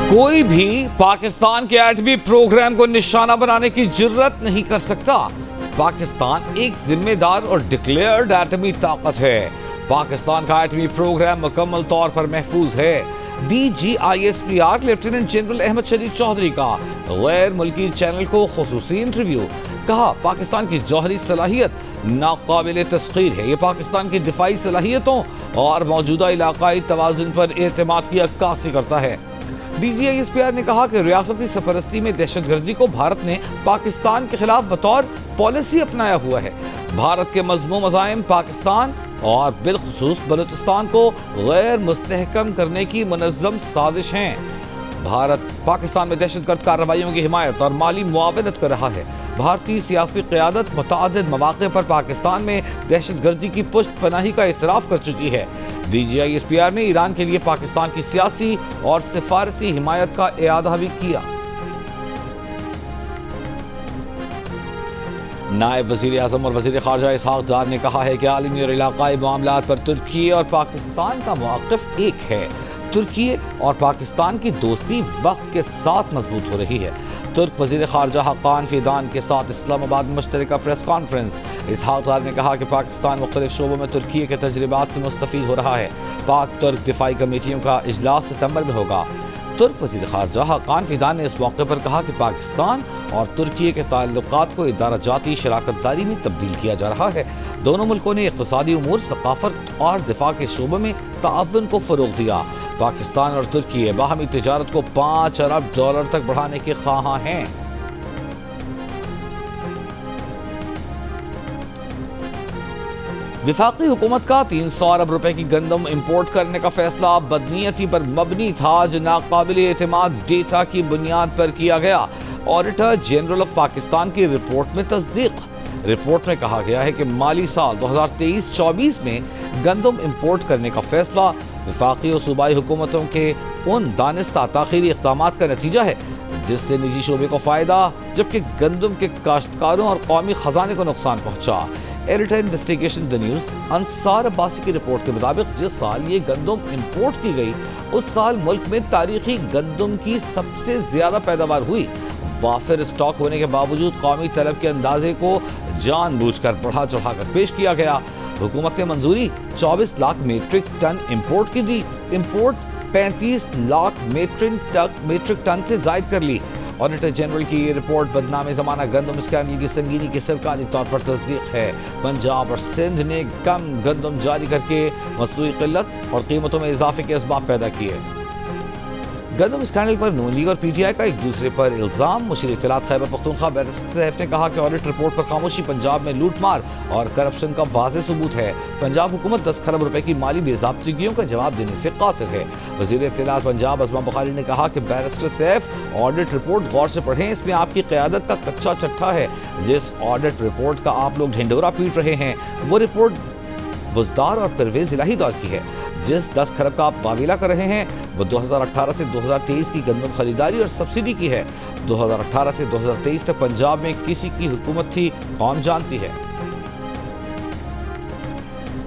कोई भी पाकिस्तान के एटमी प्रोग्राम को निशाना बनाने की जुर्रत नहीं कर सकता। पाकिस्तान एक जिम्मेदार और डिक्लेयर्ड एटमी ताकत है। पाकिस्तान का एटमी प्रोग्राम मुकम्मल तौर पर महफूज है। DGISPR लेफ्टिनेंट जनरल अहमद शरीफ चौधरी का गैर मुल्की चैनल को खुसूसी इंटरव्यू। कहा, पाकिस्तान की जौहरी सलाहियत नाकाबिल तस्खीर है। ये पाकिस्तान की दिफाई सलाहियतों और मौजूदा इलाकाई तवाज़ुन पर एतमाद की अक्कासी करता है। DGISPR ने कहा कि रियासती सरपरस्ती में दहशतगर्दी को भारत ने पाकिस्तान के खिलाफ बतौर पॉलिसी अपनाया हुआ है। भारत के मज़मूम अज़ाइम पाकिस्तान और बिलखुसूस बलूचिस्तान को गैर मुस्तहकम करने की मुनज़्ज़म साजिश हैं। भारत पाकिस्तान में दहशतगर्द कार्रवाइयों की हिमायत और माली मुआवनत कर रहा है। भारतीय सियासी क़यादत मुतअद्दिद मौक़े पर पाकिस्तान में दहशतगर्दी की पुष्ट पनाही का इतराफ़ कर चुकी है। DGISPR ने ईरान के लिए पाकिस्तान की सियासी और सिफारती हिमायत का इआदा भी किया। नायब वज़ीर आज़म और वज़ीर ख़ारजा इसहाक़ डार ने कहा है कि आलमी और इलाक़ाई मामलात पर तुर्की और पाकिस्तान का मौक़िफ़ एक है। तुर्की और पाकिस्तान की दोस्ती वक्त के साथ मजबूत हो रही है। तुर्क वज़ीर ख़ारजा हक़ान फ़िदान के साथ इस्लामाबाद में मुश्तरका प्रेस कॉन्फ्रेंस। इसहाक़ डार ने कहा कि पाकिस्तान मुख्तलिफ शोबों में तुर्की के तजर्बात से मुस्तफ़ीद हो रहा है। पाक तुर्क दिफाई कमेटियों का इजलास सितंबर में होगा। तुर्क वज़ीर ख़ारजा हक़ान फ़िदान ने इस मौके पर कहा कि पाकिस्तान और तुर्की के ताल्लुक़ात को इदाराजाती शराकत दारी में तब्दील किया जा रहा है। दोनों मुल्कों ने इक़्तिसादी उमूर, सक़ाफ़त और दिफा के शोबों में ताअवुन को फ़रोग़ दिया। पाकिस्तान और तुर्की बाहमी तिजारत को $5 अरब तक बढ़ाने के ख़्वाहां हैं। विफाकी हुकूमत का 300 अरब रुपए की गंदम इंपोर्ट करने का फैसला बदनीयती पर मबनी था, जो नाकाबिल एतमाद डेटा की बुनियाद पर किया गया। ऑडिटर जनरल ऑफ पाकिस्तान की रिपोर्ट में तस्दीक। रिपोर्ट में कहा गया है कि माली साल 2023-24 में गंदम इंपोर्ट करने का फैसला विफाकी और सूबाई हुकूमतों के उन दानिस्ता ताख़ीरी इक़दामात का नतीजा है जिससे निजी शोबे को फ़ायदा, जबकि गंदम के काश्तकारों और कौमी ख़जाने को नुकसान पहुँचा। Editor investigation the news Ansar Abbasi की रिपोर्ट के मुताबिक जिस साल ये गंदम इंपोर्ट की गई, उस साल मुल्क में तारीखी गंदम की सबसे ज़्यादा पैदावार हुई। वाफिर स्टॉक होने के बावजूद कौमी तलब के अंदाजे को जानबूझकर बढ़ा चढ़ाकर पेश किया गया। हुकूमत ने मंजूरी 24 लाख मीट्रिक टन इंपोर्ट की दी। इंपोर्ट 35 लाख मीट्रिक टन से जायद कर ली। ऑडिटर जनरल की ये रिपोर्ट बदनाम ज़माना गंदम स्कैंडल की संगीनी की सरकारी तौर पर तस्दीक है। पंजाब और सिंध ने कम गंदम जारी करके मसनूई क़िल्लत और कीमतों में इजाफे के असबाब पैदा किए। गंदम स्कैंडल पर नून लीग और PTI का एक दूसरे पर इल्ज़ाम। मुशीर इत्तलात खैबर पख्तूनख्वा बैरिस्टर सैफ ने कहा कि ऑडिट रिपोर्ट पर खामोशी पंजाब में लूटमार और करप्शन का वाज़ेह सबूत है। पंजाब हुकूमत 10 खरब रुपए की माली बेज़ाब्तगियों का जवाब देने से कासिर है। वज़ीर इत्तलात पंजाब अज़मा बुखारी ने कहा कि बैरिस्टर सैफ ऑडिट रिपोर्ट गौर से पढ़ें, इसमें आपकी क़यादत का कच्चा चट्टा है। जिस ऑडिट रिपोर्ट का आप लोग ढिंडोरा पीट रहे हैं वो रिपोर्ट बुज़दार और परवेज़ इलाही दौर की है। जिस 10 खरब का आप वाविला कर रहे हैं वो 2018 से 2023 की गंदम खरीदारी और सब्सिडी की है। 2018 से 2023 तक पंजाब में किसी की हुकूमत थी, कौन जानती है।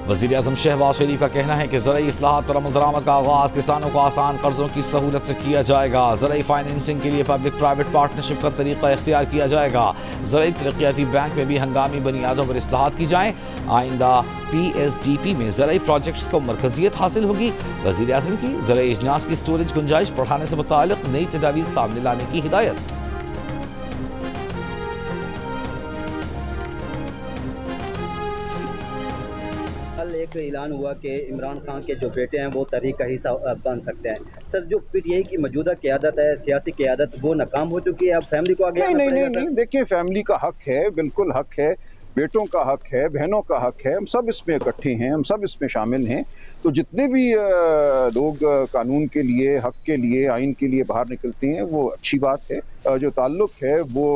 वज़ीर आज़म शहबाज शरीफ का कहना है कि ज़राई इस्लाहात और अमल दरामद का आगाज़ किसानों को आसान कर्जों की सहूलत से किया जाएगा। ज़राई फाइनेंसिंग के लिए पब्लिक प्राइवेट पार्टनरशिप का तरीका इख्तियार किया जाएगा। ज़राई तरक्याती बैंक में भी हंगामी बुनियादों पर इस्लाहात की जाएँ। आइंदा PSDP में ज़राई प्रोजेक्ट्स को मरकजियत हासिल होगी। वज़ीर आज़म की ज़राई अजनास की स्टोरेज गुंजाइश बढ़ाने से मुताल्लिक़ नई तजावीज़ सामने लाने की हिदायत। कल एक ऐलान हुआ कि इमरान खान के जो बेटे हैं वो तहरीक का हिस्सा बन सकते हैं। सर, जो PTI की मौजूदा क़यादत है, सियासी क़यादत, वो नाकाम हो चुकी है। अब फैमिली को आगे नहीं, देखिए, फैमिली का हक है, बिल्कुल हक है, बेटों का हक है, बहनों का हक है। हम सब इसमें इकट्ठे हैं, हम सब इसमें शामिल हैं। तो जितने भी लोग कानून के लिए, हक के लिए, आइन के लिए बाहर निकलते हैं वो अच्छी बात है। जो ताल्लुक़ है वो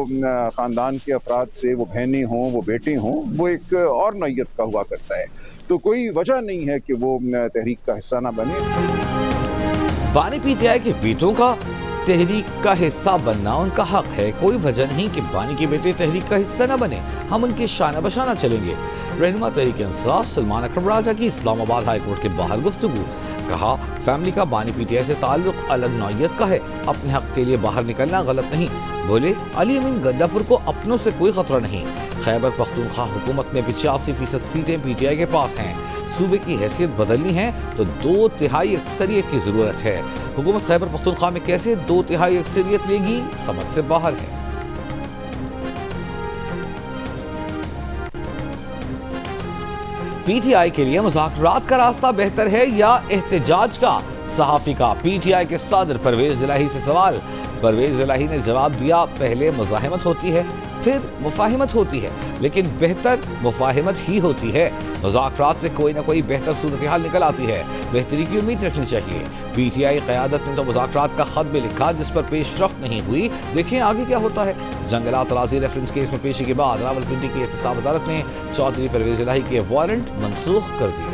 ख़ानदान के अफराद से, वो बहनें हों, वो बेटे हों, वो एक और नौइयत का हुआ करता है। तो कोई वजह नहीं है कि वो तहरीक का हिस्सा ना बने। बानी PTI के बेटों का तहरीक का हिस्सा बनना उनका हक है। कोई वजह नहीं कि बानी के बेटे तहरीक का हिस्सा न बने। हम उनके शाना बशाना चलेंगे। रहनुमा तहरीक इंसाफ सलमान अकरम राजा की इस्लामाबाद हाई कोर्ट के बाहर गुफ्तगू। कहा, फैमिली का बानी पीटीआई से ताल्लुक अलग नौइयत का है, अपने हक के लिए बाहर निकलना गलत नहीं। बोले, अली अमीन गंडापुर को अपनों से कोई खतरा नहीं। खैबर पख्तूनख्वा हुकूमत में 85% सीटें पीटीआई के पास हैं। सूबे की हैसियत बदलनी है तो 2/3 अक्सरियत की जरूरत है। हुकूमत खैबर पख्तूनख्वा में कैसे 2/3 अक्सरियत लेगी, समझ से बाहर है। पीटीआई के लिए मुज़ाकरात का रास्ता बेहतर है या एहतजाज का? सहाफी का पीटीआई के सदर परवेज इलाही से सवाल। परवेज इलाही ने जवाब दिया, पहले मुज़ाहिमत होती है फिर मुफाहिमत होती है, लेकिन बेहतर मुफाहिमत ही होती है। मुज़ाकरात से कोई ना कोई बेहतर सूरत हाल निकल आती है, बेहतरी की उम्मीद रखनी चाहिए। पीटीआई क़यादत ने तो मुज़ाकरात का खत भी लिखा जिस पर पेशरफ्त नहीं हुई, देखें आगे क्या होता है। जंगलात तराजी रेफरेंस केस में पेशी के बाद रावलपिंडी की एहतसाब अदालत ने चौधरी परवेज इलाही के वारंट मनसूख कर दिए।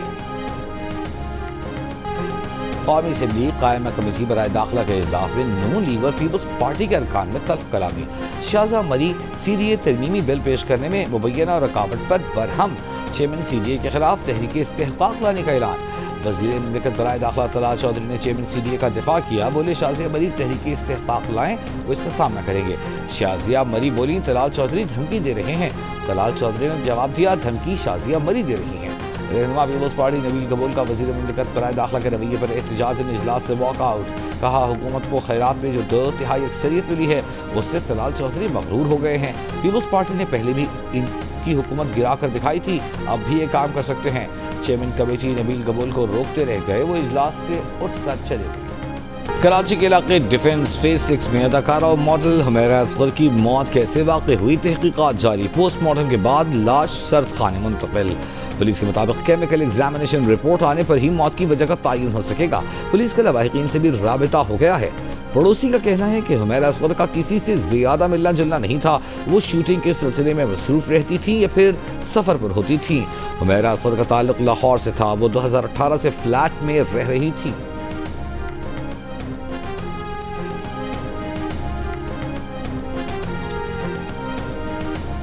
कौमी असम्बली कायमा कमेटी बराए दाखिला के इजलास में नून लीग और पीपल्स पार्टी के अरकान में तल्ख कलामी। शाहजहां मरी सीडीए तरमीमी बिल पेश करने में मुबैना रुकावट पर बरहम। चेयरमैन सीडीए के खिलाफ तहरीक इस्तेहकाक लाने का ऐलान। वज़ीर मुमलिकत बराए दाखिला तलाल चौधरी ने चेयरमैन सीडीए का दिफा किया। बोले, शाहजहां मरी तहरीक इस्तेहकाक लाएं, वो इसका सामना करेंगे। शाहजिया मरी बोली, तलाल चौधरी धमकी दे रहे हैं। तलाल चौधरी ने जवाब दिया, धमकी शाहजिया मरी दे रही हैं। रहनुमा पीपल्स पार्टी नबील कबूल का वज़ीर मुमलिकत बराए दाखिला के रवैये पर एहतजाज ने इजलास से वॉकआउट। कहा, हुकूमत को खैरात में जो 2/3 अक्सरियत मिली है उससे तलाल चौधरी मगरूर हो गए हैं। पीपल्स पार्टी ने पहले भी इनकी हुकूमत गिरा कर दिखाई थी, अब भी ये काम कर सकते हैं। चेयरमैन कमेटी नबील कबूल को रोकते रह गए, वो इजलास से उठकर चले गए। कराची के इलाके डिफेंस फेज 6 में अदाकारा और मॉडल हुमैरा असगर की मौत कैसे वाक़ई हुई, तहकीकात जारी। पोस्टमार्टम के बाद लाश सर्द खाने मुंतकिल। पुलिस के मुताबिक केमिकल एग्जामिनेशन रिपोर्ट आने पर ही मौत की वजह का तयन हो सकेगा। पुलिस के लवाहिकीन से भी राबिता हो गया है। पड़ोसी का कहना है कि हुमैरा असगर का किसी से ज्यादा मिलना जुलना नहीं था, वो शूटिंग के सिलसिले में मसरूफ रहती थी या फिर सफर पर होती थी। हुमैरा असगर का ताल्लुक लाहौर से था, वो 2018 से फ्लैट में रह रही थी।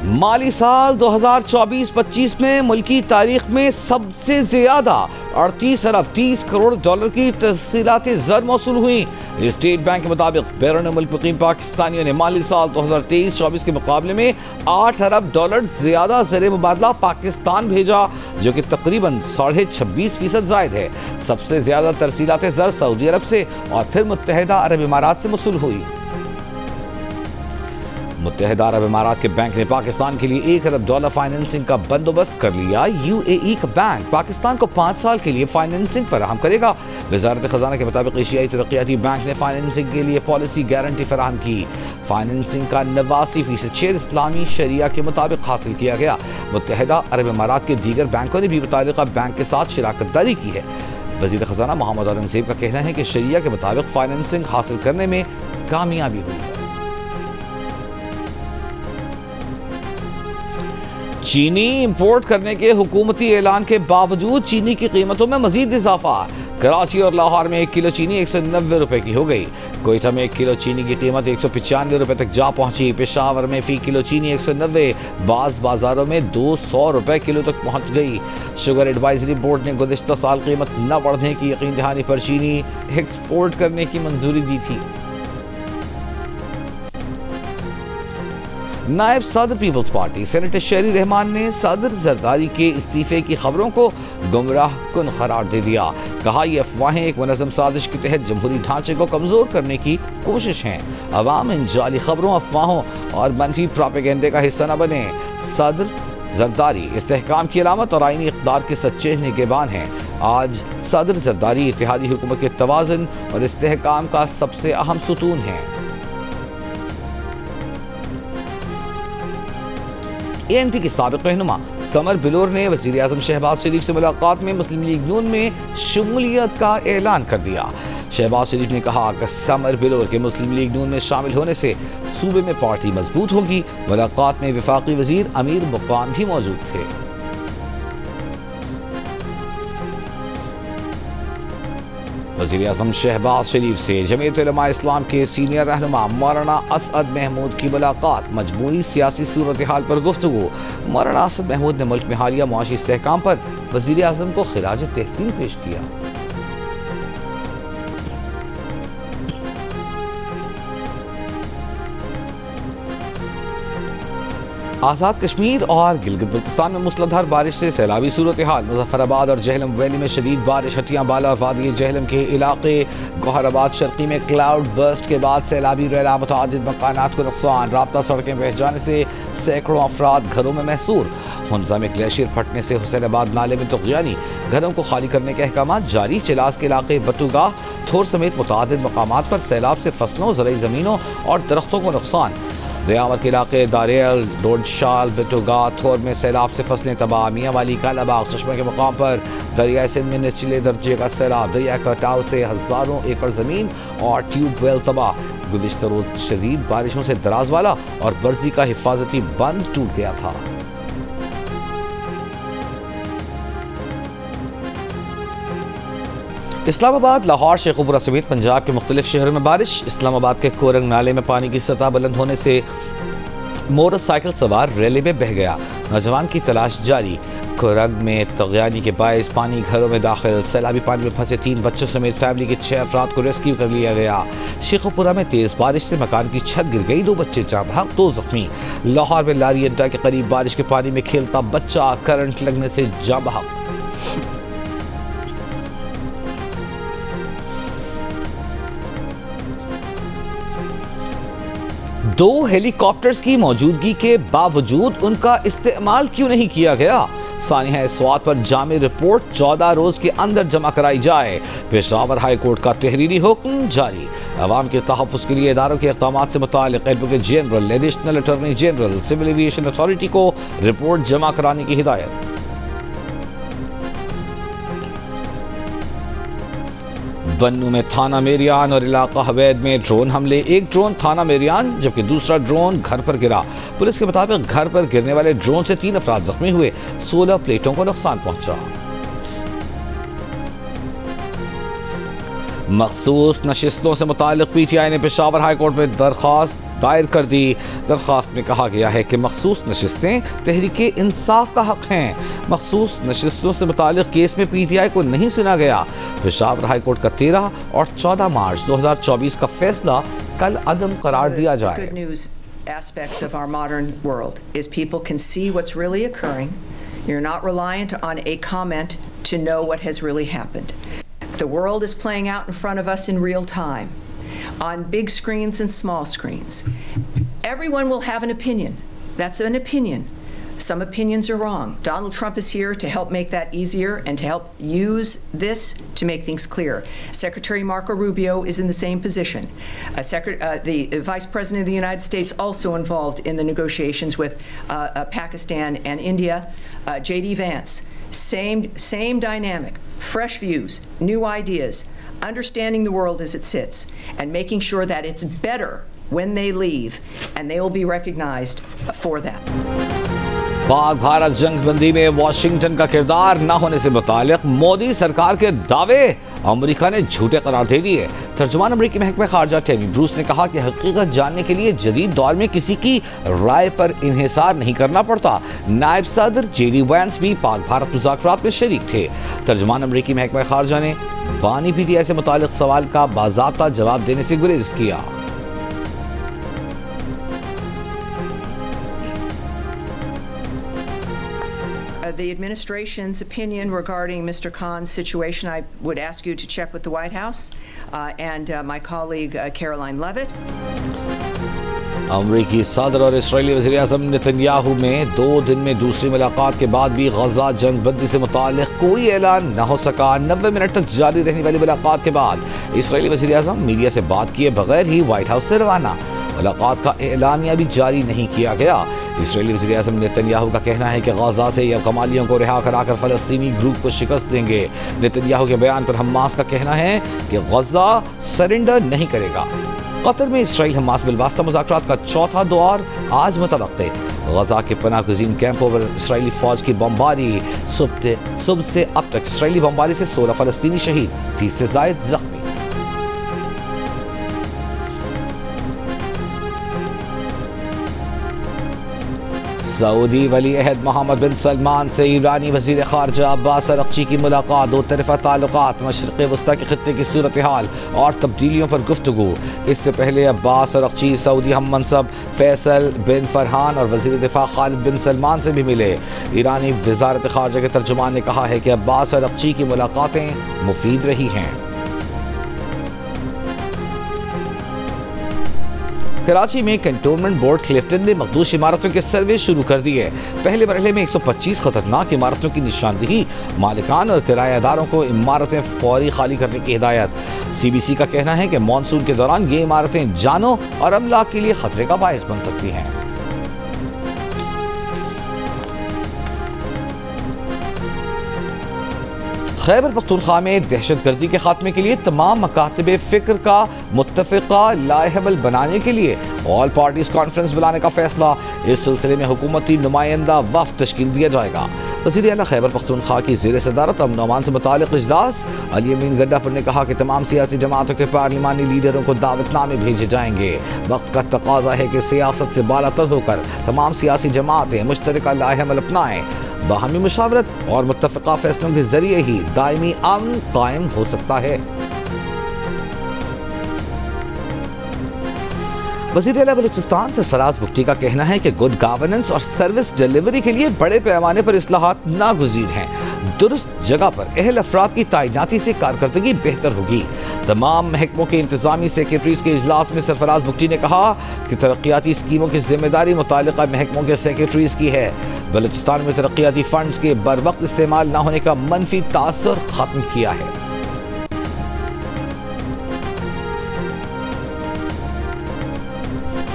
माली साल 2024-25 में मुल्की तारीख में सबसे ज्यादा 38 अरब 30 करोड़ डॉलर की तहसीलात ज़र मौसूल हुई। स्टेट बैंक के मुताबिक बैरून मुल्क मुकीम पाकिस्तानियों ने माली साल 2023-24 के मुकाबले में 8 अरब डॉलर ज्यादा ज़र मुबादला पाकिस्तान भेजा, जो कि तकरीबन 26.5% जायद है। सबसे ज्यादा तरसीलात ज़र सऊदी अरब से और फिर मुत्तहिदा अरब इमारात से मौसूल हुई। मुत्तहिदा अरब इमारात के बैंक ने पाकिस्तान के लिए 1 अरब डॉलर फाइनेंसिंग का बंदोबस्त कर लिया। यूएई का बैंक पाकिस्तान को 5 साल के लिए फाइनेंसिंग फराहम करेगा। वजारत खजाना के मुताबिक एशियाई तरक्याती बैंक ने फाइनेंसिंग के लिए पॉलिसी गारंटी फराहम की। फाइनेंसिंग का 89% शेयर इस्लामी शरिया के मुताबिक हासिल किया गया। मुत्तहिदा अरब इमारात के दीगर बैंकों ने भी मुतालिका बैंक के साथ शराकत दारी की है। वजीर खजाना मोहम्मद औरंगजेब का कहना है कि शरिया के मुताबिक फाइनेंसिंग हासिल करने में कामयाबी हुई है। चीनी इंपोर्ट करने के हुकूमती ऐलान के बावजूद चीनी की कीमतों में मजीद इजाफा। कराची और लाहौर में 1 किलो चीनी 190 रुपए की हो गई। कोयटा में 1 किलो चीनी की कीमत 195 रुपए तक जा पहुंची। पेशावर में फी किलो चीनी 190, बाज़ बाजारों में 200 रुपए किलो तक पहुंच गई। शुगर एडवाइजरी बोर्ड ने गुज़िश्ता साल कीमत न बढ़ने की यकीन दहानी पर चीनी एक्सपोर्ट करने की मंजूरी दी थी। नायब सदर पीपल्स पार्टी सेनेटर शहरी रहमान ने सदर जरदारी के इस्तीफे की खबरों को गुमराह कुन करार दे दिया। कहा, ये अफवाहें एक मुनज़्ज़म साजिश के तहत जमहूरी ढांचे को कमजोर करने की कोशिश हैं। अवाम इन जाली खबरों, अफवाहों और मनफी प्रोपेगेंडे का हिस्सा न बने। सदर जरदारी इस्तेहकाम की अलामत और आईनी इक़्तिदार के सच्चे निगहबान हैं। आज सदर जरदारी इत्तेहादी हुकूमत के तवाज़ुन और इस्तेहकाम का सबसे अहम सुतून है। ANP की साबिक़ रहनुमा समर बिलोर ने वज़ीर आज़म शहबाज शरीफ से मुलाकात में मुस्लिम लीग नून में शमूलियत का ऐलान कर दिया। शहबाज शरीफ ने कहा कि समर बिलोर के मुस्लिम लीग नून में शामिल होने से सूबे में पार्टी मजबूत होगी। मुलाकात में वफाकी वज़ीर अमीर मुकाम भी मौजूद थे। वज़ीर आज़म शहबाज शरीफ से जमीयत उलमा इस्लाम के सीनियर रहनुमा मौलाना असद महमूद की मुलाकात। मजबूरी सियासी सूरत हाल पर गुफ्तगू। मौलाना असद महमूद ने मुल्क में हालिया मुआशी इस्तेहकाम पर वज़ीर आज़म को खिराज तहसीन पेश किया। आज़ाद कश्मीर और गिलगित बल्तिस्तान में मूसलाधार बारिश से सैलाबी सूरत हाल। मुजफ्फराबाद और जहलम वैली में शदीद बारिश। हटियां बाला वादी जहलम के इलाके गौहराबाद शर्की में क्लाउड बर्स्ट के बाद सैलाबी रैला। मुतअद्दिद मकानात को नुकसान। राब्ता सड़कें बह जाने से सैकड़ों अफराद घरों में महसूर। हुंजा में ग्लेशियर फटने से हुसैनाबाद नाले में तुग़यानी। घरों को खाली करने के अहकाम जारी। चिलास के इलाके बटुगा थोर समेत मुतअद्दिद मकामात पर सैलाब से फसलों, ज़रई ज़मीनों और दरख्तों को नुकसान। दयावर के इलाके दारेल, डोडशाल, बटुगा थोर में सैलाब से फसलें तबाह। मियाँ वाली, कालाबाग, चश्मे के मकाम पर दरियाए सिंध में निचले दर्जे का सैलाब। दरिया कटाव से हज़ारों एकड़ ज़मीन और ट्यूबवेल तबाह। गुज़िश्ता रोज़ शदीद बारिशों से दराजवाला और बर्जी का हिफाजती बंद टूट गया था। इस्लामाबाद, लाहौर, शेखुपुरा समेत पंजाब के मुख्तलिफ शहरों में बारिश। इस्लामाबाद के कोरंग नाले में पानी की सतह बुलंद होने से मोटरसाइकिल सवार रैली में बह गया। नौजवान की तलाश जारी। कोरंग में तग़यानी के बायस पानी घरों में दाखिल। सैलाबी पानी में फंसे 3 बच्चों समेत फैमिली के 6 अफराद को रेस्क्यू कर लिया गया। शेखुपुरा में तेज बारिश से मकान की छत गिर गई। 2 बच्चे जाँ बहक, 2 जख्मी। लाहौर में लारी अड्डा के करीब बारिश के पानी में खेलता बच्चा करंट लगने से जाँ बहक। दो हेलीकॉप्टर्स की मौजूदगी के बावजूद उनका इस्तेमाल क्यों नहीं किया गया? सानिया इस्वात पर जामी रिपोर्ट 14 रोज के अंदर जमा कराई जाए। पेशावर हाई कोर्ट का तहरीरी हुक्म जारी। अवाम के तहफ़्फ़ुज़ के लिए इदारों के इक़दाम से मुताल्लिक़ advocate general, additional attorney general, civil aviation authority को रिपोर्ट जमा कराने की हिदायत। बन्नू में थाना मेरियान और इलाका हवैद में ड्रोन हमले। एक ड्रोन थाना मेरियान जबकि दूसरा ड्रोन घर पर गिरा। पुलिस के मुताबिक घर पर गिरने वाले ड्रोन से 3 अफराद जख्मी हुए। 16 प्लेटों को नुकसान पहुंचा। मखसूस नशिस्तों से मुताल्लिक़ पीटीआई ने पेशावर हाई कोर्ट में दरख्वास्त दायर कर दी। दरख्वास्त में कहा गया है कि मखसूस नशिस्तें तहरीके इंसाफ का हक हैं। मखसूस नशिस्तों से मुताल्लिक़ केस में पीटीआई को नहीं सुना गया। पेशावर हाई कोर्ट का 13 और 14 मार्च 2024 का फैसला कल अदम करार दिया जाए। Aspects of our modern world is people can see what's really occurring. You're not reliant on a comment to know what has really happened. The world is playing out in front of us in real time, on big screens and small screens. Everyone will have an opinion. That's an opinion. Some opinions are wrong. Donald Trump is here to help make that easier and to help use this to make things clear. Secretary Marco Rubio is in the same position. The Vice President of the United States also involved in the negotiations with Pakistan and India. J.D. Vance, same dynamic, fresh views, new ideas, understanding the world as it sits, and making sure that it's better when they leave, and they will be recognized for that. Pak Bharat जंग बंदी में Washington का किरदार न होने से मुताल्लिक़ मोदी सरकार के दावे अमेरिका ने झूठे करार दे दिए। तर्जुमान अमेरिकी महकमा खारजा टेमी ब्रूस ने कहा कि हकीकत जानने के लिए जदीद दौर में किसी की राय पर इन्हिसार नहीं करना पड़ता। नायब सदर जेडी वैंस भी पाक भारत मुज़ाकरात में शरीक थे। तर्जुमान अमेरिकी महकमा खारजा ने बानी पीटीआई से मुताल्लिक़ सवाल का बाज़ाब्ता जवाब देने से गुरेज किया। The administration's opinion regarding Mr. Khan's situation, I would ask you to check with the White House and my colleague Caroline Levitt. अमरीकी सदर और इस्राएली वज़ीर-ए-आज़म नेतन्याहू में 2 दिन में दूसरी मुलाकात के बाद भी गजा जंग बंदी से मुताल्लिक़ कोई ऐलान न हो सका। 90 मिनट तक जारी रहने वाली मुलाकात के बाद इस्राएली वज़ीर-ए-आज़म मीडिया से बात किए बगैर ही व्हाइट हाउस से रवाना। मुलाकात का एलानिया भी जारी नहीं किया गया। इस्राएली वज़ीर-ए-आज़म नेतन्याहू का कहना है कि गजा से यरगमालियों को रिहा कराकर फ़लस्तीनी ग्रुप को शिकस्त देंगे। नेतन्याहू के बयान पर हमास का कहना है कि गजा सरेंडर नहीं करेगा। कतर में इसराइल हमास बिलवास्ता मुज़ाकरात का चौथा दौर आज मुतवक्के। गजा के पनाह गुज़ीन कैंपों पर इसराइली फ़ौज की बमबारी। सुबह से अब तक इसराइली बमबारी से 16 फ़लस्तीनी शहीद, 30 से ज़ायद जख्मी। सऊदी वली अहद मोहम्मद बिन सलमान से ईरानी वज़ीर ख़ारजा अब्बास अरग़ची की मुलाकात। दो तरफ़ा ताल्लुक़ात, मशरिक़ वस्ता के ख़ित्ते की सूरत हाल और तब्दीलियों पर गुफ्तगू। इससे पहले अब्बास अरग़ची सऊदी हम मनसब फैसल बिन फरहान और वज़ीर दिफ़ा खालिद बिन सलमान से भी मिले। ईरानी वज़ारत ख़ारजा के तर्जुमान ने कहा है कि अब्बास अरग़ची की मुलाकातें मुफीद रही हैं। कराची में कंटोनमेंट बोर्ड क्लिफ्टन ने मखदूश इमारतों के सर्वे शुरू कर दिए। पहले मरहले में 125 खतरनाक इमारतों की निशानदेही, मालिकान और किराएदारों को इमारतें फौरी खाली करने की हिदायत। CBC का कहना है कि मानसून के दौरान ये इमारतें जानों और अमलाक के लिए खतरे का बायस बन सकती हैं। खैबर पख्तूनख्वा में दहशतगर्दी के खात्मे के लिए तमाम मकातब फ़िक्र का मुत्तफ़िक़ा लाएहमल बनाने के लिए ऑल पार्टीज कॉन्फ्रेंस बुलाने का फैसला। इस सिलसिले में हुकूमती नुमाइंदा वफ़द तश्कील दिया जाएगा। वज़ीर आला खैबर पख्तूनख्वा की ज़ेर सदारत अमन अमान से मुताल्लिक़ इजलास। अली अमीन गड्डापुर ने कहा कि तमाम सियासी जमातों के पार्लिमानी लीडरों को दावतनामे भेजे जाएंगे। वक्त का तकाजा है कि सियासत से बालातर होकर तमाम सियासी जमातें मुश्तरका लाएहमल अपनाएं। बाहमी मुशावरत और मुत्तफ़िक़ा फैसलों के जरिए ही दायमी अमन कायम हो सकता है। वज़ीर आला बलूचिस्तान सरफराज बुगटी का कहना है कि गुड गवर्नेंस और सर्विस डिलीवरी के लिए बड़े पैमाने पर इस्लाहात नागुज़ीर हैं। दुरुस्त जगह पर अहल अफराद की तैनाती से कारकर्दगी बेहतर होगी। तमाम महकमों के इंतजामी सेक्रेटरीज के इजलास में सरफराज बुगटी ने कहा कि तरक्याती स्कीमों की जिम्मेदारी मुतालिका महकमों के सेक्रेटरीज की है। बलूचिस्तान में तरक्याती फंड्स के बरवक्त इस्तेमाल न होने का मनफी तासुर खत्म किया है।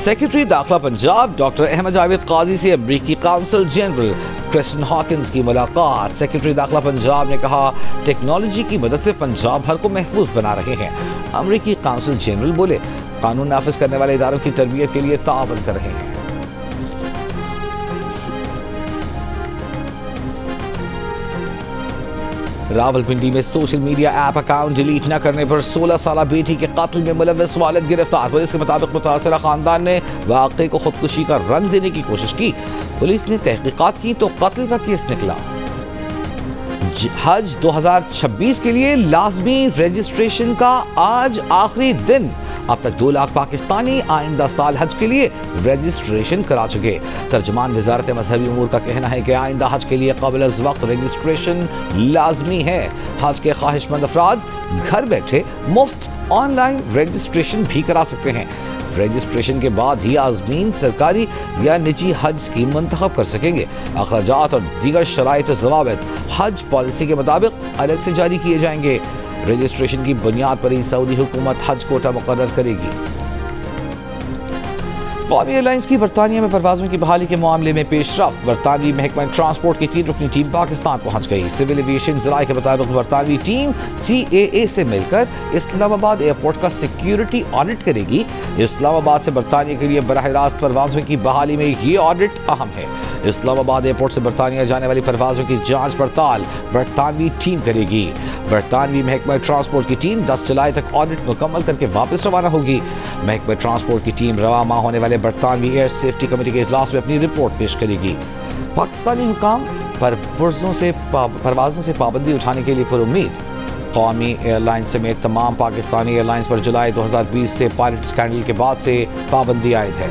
सेक्रेटरी दाखिला पंजाब डॉक्टर अहमद जावेद काजी से अमरीकी काउंसिल जनरल क्रिस्टिन हॉकिंस की मुलाकात। सेक्रेटरी दाखिला पंजाब ने कहा टेक्नोलॉजी की मदद से पंजाब भर को महफूज बना रहे हैं। अमरीकी काउंसिल जनरल बोले कानून नाफिज करने वाले इदारों की तरबियत के लिए ताअवुन कर रहे हैं। रावलपिंडी में social media app account delete न करने पर 16 साल बेटी के कत्ल में मुलव्वस वालिद गिरफ्तार। पुलिस के मुताबिक मुतासरा खानदान ने वाक़े को खुदकुशी का रंग देने की कोशिश की। पुलिस ने तहकीकात की तो कत्ल का केस निकला। हज 2026 के लिए लाजमी रजिस्ट्रेशन का आज आखिरी दिन। अब तक 2 लाख पाकिस्तानी आइंदा साल हज के लिए रजिस्ट्रेशन करा चुके। तर्जुमान वजारत मजहबी उमूर का कहना है कि आइंदा हज के लिए क़ब्ल अज़ वक्त रजिस्ट्रेशन लाजमी है। हज के ख्वाहिशमंद अफराद घर बैठे मुफ्त ऑनलाइन रजिस्ट्रेशन भी करा सकते हैं। रजिस्ट्रेशन के बाद ही आज़मीन सरकारी या निजी हज स्कीम मुंतखब कर सकेंगे। अखराजात और दीगर शराइत व ज़वाबित हज पॉलिसी के मुताबिक अलग से जारी किए जाएंगे। रजिस्ट्रेशन की बुनियाद पर ही सऊदी हुकूमत हज कोटा मुकर्रर करेगी। कौमी एयरलाइंस की बरतानिया में परवाज़ों की बहाली के मामले में पेशरफ्त। बरतानवी महकमा ट्रांसपोर्ट की 3 रुकनी टीम पाकिस्तान पहुंच गई। सिविल एविएशन ज़राए के मुताबिक बरतानवी टीम CAA से मिलकर इस्लामाबाद एयरपोर्ट का सिक्योरिटी ऑडिट करेगी। इस्लामाबाद से बरतानिया के लिए बराह रास्त परवाज़ों की बहाली में ये ऑडिट अहम है। इस्लामाबाद एयरपोर्ट से बरतानिया जाने वाली परवाज़ों की जांच पड़ताल बरतानवी टीम करेगी। बरतानवी महकमा ट्रांसपोर्ट की टीम 10 जुलाई तक ऑडिट मुकम्मल करके वापस रवाना होगी। महकमा ट्रांसपोर्ट की टीम रवा माह होने वाले बरतानवी एयर सेफ्टी कमेटी के इजलास में अपनी रिपोर्ट पेश करेगी। पाकिस्तानी हुकाम पर परवाज़ों से पाबंदी उठाने के लिए पुरुम्मीद। कौमी एयरलाइन समेत तमाम पाकिस्तानी एयरलाइंस पर जुलाई 2020 से पायलट स्कैंडल के बाद से पाबंदी आयद है।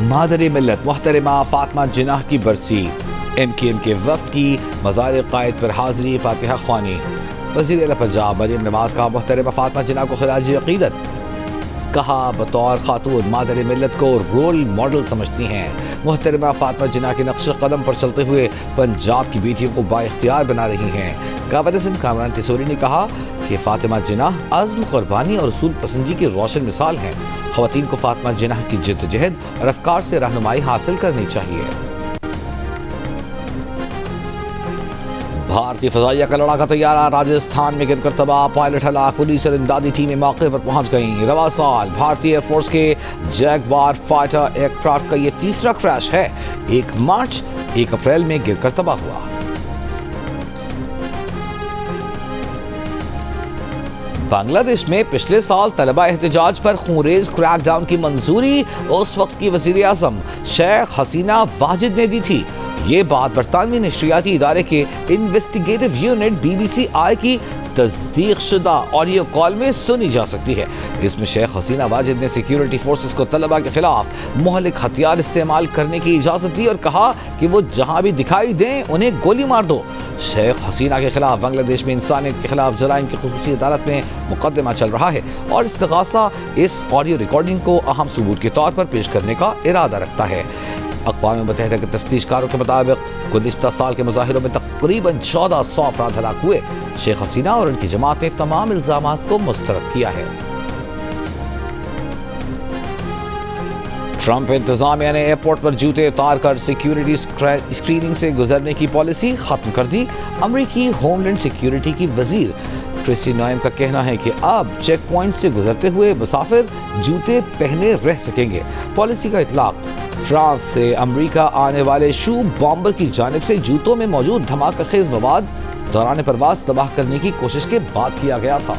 मादर मिल्लत मोहतरमा फातिमा जिन्नाह की बरसी। MKN के वफ्द की मज़ार कायद पर हाज़री फातिहा ख्वानी। वज़ीर आला पंजाब मरियम नवाज़ का मोहतरमा फातिमा जिन्नाह को खिराज अक़ीदत। कहा बतौर खातून मादर मिल्लत को रोल मॉडल समझती हैं। मोहतरमा फातिमा जिन्नाह के नक्श कदम पर चलते हुए पंजाब की बेटियों को बाइख्तियार बना रही हैं। काबद कामरान टिसोरी ने कहा कि फातिमा जिन्नाह अज़्म, कुर्बानी और उसूल पसंदी की रोशन मिसाल हैं। ख़वातीन को फातिमा जिन्नाह की जिद्दोजहद और अफकार से रहनुमाई हासिल करनी चाहिए। भारतीय फ़ज़ाइया का लड़ाका तैयारा राजस्थान में गिरकर तबाह। पायलट हलाक, पुलिस और इमदादी टीमें मौके पर पहुंच गईं। रवा साल भारतीय एयरफोर्स के जैगवार फाइटर एयरक्राफ्ट का यह तीसरा क्रैश है। 1 मार्च 1 अप्रैल में गिरकर तबाह हुआ। बांग्लादेश में पिछले साल तलबा एहतजाज पर खूनरेज क्रैकडाउन की मंजूरी उस वक्त की वज़ीर आज़म शेख हसीना वाजिद ने दी थी। ये बात बरतानवी नशरियाती इदारे के इन्वेस्टिगेटिव यूनिट BBC-I की तस्दीक शुदा ऑडियो कॉल में सुनी जा सकती है। इसमें शेख हसीना वाजिद ने सिक्योरिटी फोर्सेस को तलबा के खिलाफ मुहलिक हथियार इस्तेमाल करने की इजाज़त दी और कहा कि वो जहां भी दिखाई दें उन्हें गोली मार दो। शेख हसीना के खिलाफ बांग्लादेश में इंसानियत के खिलाफ जराइम की खुसूसी अदालत में मुकदमा चल रहा है और इस्तग़ासा इस ऑडियो रिकॉर्डिंग को अहम सबूत के तौर पर पेश करने का इरादा रखता है। अक़वाम मुत्तहिदा के तफ्तीशकारों के मुताबिक गुज़िश्ता साल के मुज़ाहिरों में तकरीबन 1400 अफराद हलाक हुए। शेख हसीना और उनकी जमात ने तमाम इल्ज़ामात को मुस्तरद किया है। ट्रंप इंतजामिया ने एयरपोर्ट पर जूते उतार कर सिक्योरिटी स्क्रीनिंग से गुजरने की पॉलिसी खत्म कर दी। अमरीकी होमलैंड सिक्योरिटी की वजीर क्रिस्टी नोएम का कहना है कि अब चेक पॉइंट से गुजरते हुए मुसाफिर जूते पहने रह सकेंगे। पॉलिसी का इतलाक फ्रांस से अमेरिका आने वाले शू बॉम्बर की जानिब से जूतों में मौजूद धमाकेखेज मवाद दौरान परवाज तबाह करने की कोशिश के बाद किया गया था।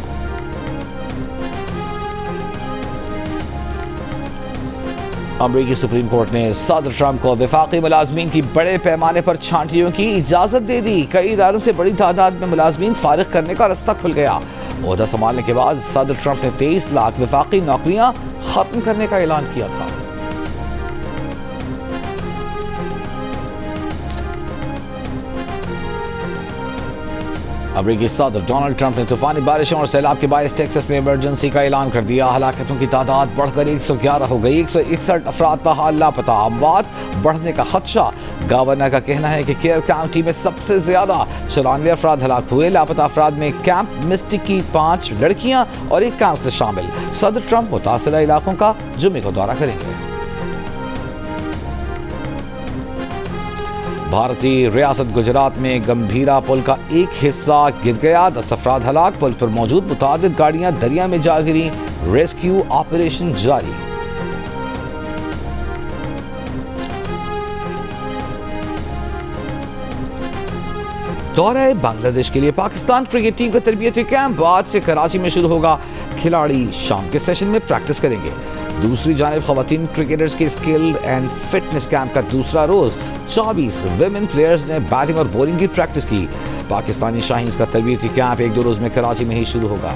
अमरीकी सुप्रीम कोर्ट ने सदर ट्रंप को वफाकी मुलाजमीन की बड़े पैमाने पर छांटियों की इजाजत दे दी। कई इदारों से बड़ी तादाद में मुलाजमीन फारिग करने का रास्ता खुल गया। ओहदा संभालने के बाद सदर ट्रंप ने 23 लाख वफाकी नौकरियां खत्म करने का ऐलान किया था। अमरीकी सदर डोनाल्ड ट्रंप ने तूफानी बारिशों और सैलाब के बायस टेक्सास में इमरजेंसी का ऐलान कर दिया। हलाकतों की तादाद बढ़कर 111 हो गई। 161 अफराद बहाल लापता, अमवात बढ़ने का खदशा। गवर्नर का कहना है कि केयर काउंटी में सबसे ज्यादा 94 अफराद हलाक हुए। लापता अफराद में कैंप मिस्टिक की 5 लड़कियां और 1 काउंसलर शामिल। सदर ट्रंप मुतासिला इलाकों का जुमे को दौरा करेंगे। भारतीय रियासत गुजरात में गंभीरा पुल का एक हिस्सा गिर गया। 10 अफराद हलाक। पुल पर मौजूद मुतादिद गाड़ियां दरिया में जा गिरी। रेस्क्यू ऑपरेशन जारी। दौरे बांग्लादेश के लिए पाकिस्तान क्रिकेट टीम का तरबियती कैंप आज से कराची में शुरू होगा। खिलाड़ी शाम के सेशन में प्रैक्टिस करेंगे। दूसरी जानिब खवातीन क्रिकेटर्स के स्किल एंड फिटनेस कैंप का दूसरा रोज 24 विमेन प्लेयर्स ने बैटिंग और बॉलिंग की प्रैक्टिस की। पाकिस्तानी शाहीन्स का तरबियती कैंप 1-2 रोज में कराची में ही शुरू होगा।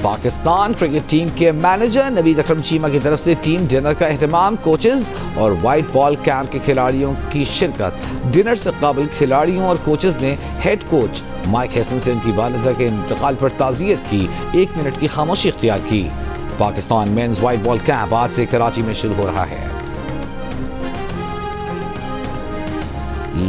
पाकिस्तान क्रिकेट टीम के मैनेजर नवीद अकरम चीमा की तरफ से टीम डिनर का एहतमाम। कोचेज और वाइट बॉल कैंप के खिलाड़ियों की शिरकत। डिनर से कबल खिलाड़ियों और कोचेज ने हेड कोच माइक हैसन से उनकी वालिदा के इंतकाल पर ताज़ियत की। 1 मिनट की खामोशी इख्तियार की। Pakistan men's white ball camp आज से कराची में शुरू हो रहा है।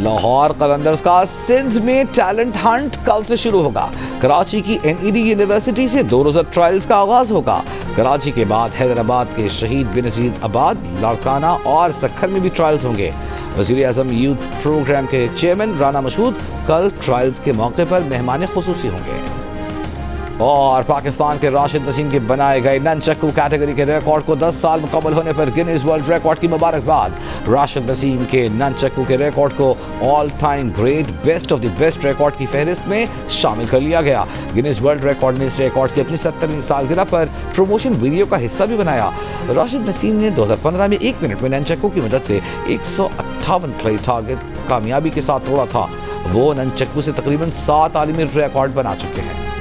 लाहौर कलंदर्स का सिंध में टैलेंट हंट कल से शुरू होगा। कराची की NED यूनिवर्सिटी से 2 रोजा ट्रायल्स का आगाज होगा। कराची के बाद हैदराबाद के शहीद बेनजीर आबाद, लाड़काना और सक्खर में भी ट्रायल्स होंगे। वज़ीर आज़म यूथ प्रोग्राम के चेयरमैन राना मशहूद कल ट्रायल्स के मौके पर मेहमान खुसूसी होंगे। और पाकिस्तान के राशिद नसीम के बनाए गए ननचक्कू कैटेगरी के रिकॉर्ड को 10 साल मुकम्मल होने पर गिनीज वर्ल्ड रिकॉर्ड की मुबारकबाद। राशिद नसीम के ननचक्कू के रिकॉर्ड को all time great best of the best record की फहरिस्त में शामिल कर लिया गया। गिनीज वर्ल्ड रिकॉर्ड ने इस रिकॉर्ड की अपनी 70वीं सालगिरह पर प्रमोशन वीडियो का हिस्सा भी बनाया। राशिद नसीम ने 2015 में 1 मिनट में ननचक्कू की मदद से 158 क्ले टारगेट कामयाबी के साथ तोड़ा था। वो ननचक्कू से तकरीबन 7 आलमी रिकॉर्ड बना चुके हैं।